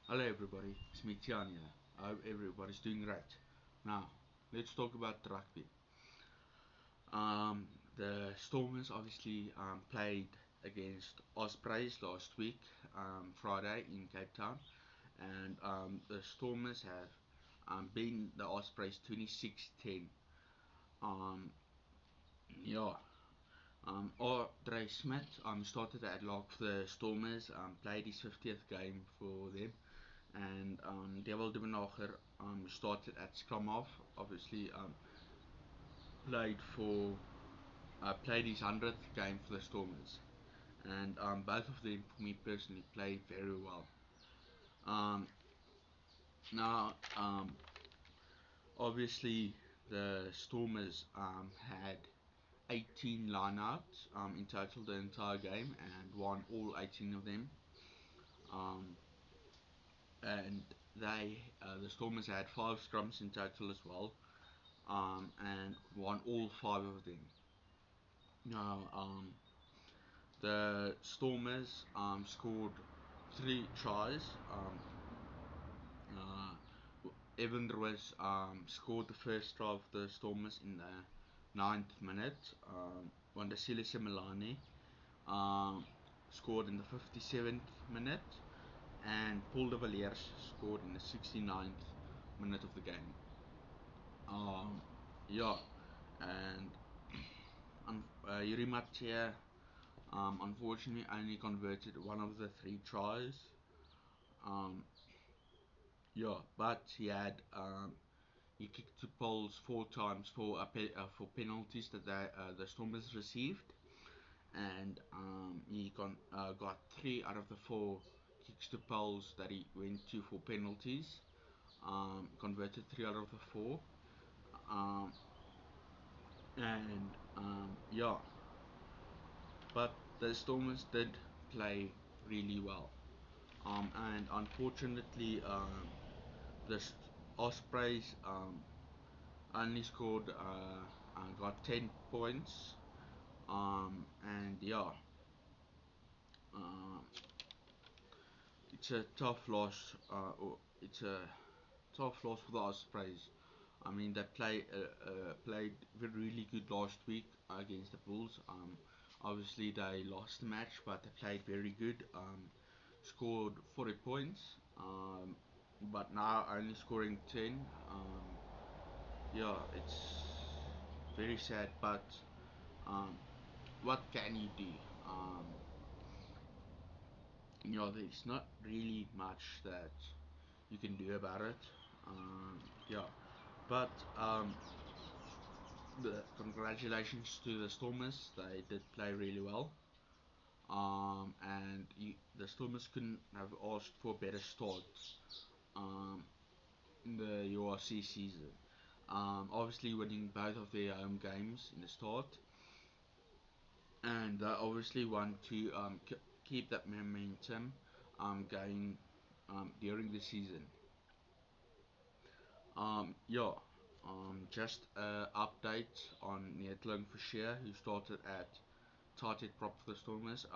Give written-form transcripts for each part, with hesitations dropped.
Hello everybody, it's me Tian here. I hope everybody's doing great. Now, let's talk about rugby. The Stormers obviously played against Ospreys last week, Friday in Cape Town, and the Stormers have beaten the Ospreys 26-10. Um, yeah, Andre Smith started at lock for the Stormers, played his 50th game for them, and Devil de Benager started at scrum half. Obviously, played for played his 100th game for the Stormers, and both of them, for me personally, played very well. Um, now, obviously, the Stormers had 18 lineouts in total the entire game and won all 18 of them. Um, and the Stormers had 5 scrums in total as well, and won all 5 of them. Now, the Stormers scored 3 tries. Uh, Evan Roos scored the first try of the Stormers in the 9th minute. Wandasile Simelane scored in the 57th minute, and Paul de Villiers scored in the 69th minute of the game. Yeah, and Yuri Mathieu unfortunately only converted one of the 3 tries. Um, yeah, but he kicked the poles 4 times for penalties that the Stormers received, and got 3 out of the 4 kicks to poles that he went to for penalties. Converted 3 out of the 4, um, and yeah, but the Stormers did play really well. And unfortunately, the Ospreys only scored got 10 points. And yeah, uh, it's a tough loss. It's a tough loss for the Ospreys. I mean, they played really good last week against the Bulls. Obviously, they lost the match, but they played very good. Scored 40 points, but now only scoring 10. Yeah, it's very sad, but um, what can you do? Um, there's not really much that you can do about it. Yeah, but congratulations to the Stormers. They did play really well. And the Stormers couldn't have asked for a better start um, in the URC season. Obviously, winning both of their home games in the start, and they obviously want to keep that momentum going during the season. Yeah, just an update on Neertling Fischer, who started at tight head prop for the Stormers.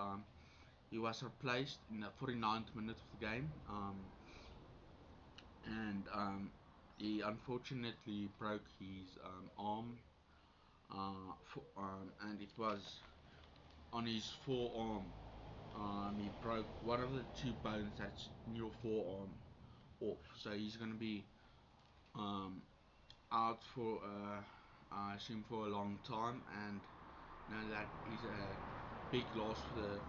He was replaced in the 49th minute of the game, and he unfortunately broke his arm, and it was on his forearm. He broke one of the 2 bones that's in your forearm off, so he's going to be um, out for I assume for a long time, and now that is a big loss for the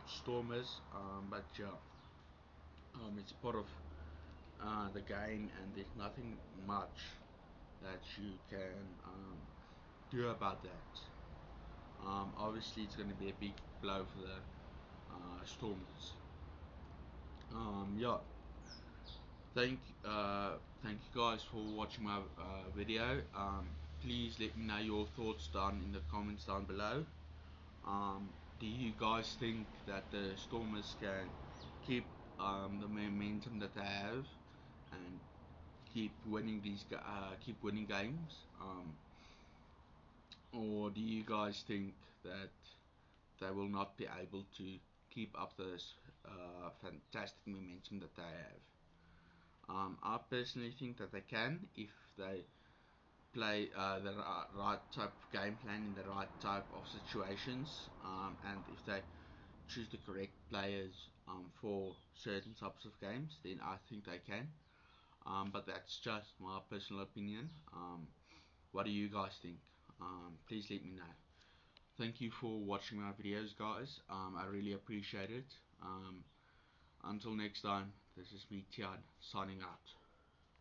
Stormers. But yeah, it's part of the game, and there's nothing much that you can do about that. Obviously, it's going to be a big blow for the Stormers. Yeah, thank you guys for watching my video. Please let me know your thoughts down in the comments down below. Do you guys think that the Stormers can keep the momentum that they have and keep winning games, or do you guys think that they will not be able to keep up this fantastic momentum that they have? I personally think that they can if they play the right type of game plan in the right type of situations, and if they choose the correct players for certain types of games, then I think they can. But that's just my personal opinion. What do you guys think? Please let me know. Thank you for watching my videos, guys. I really appreciate it. Until next time, this is me, Tian, signing out.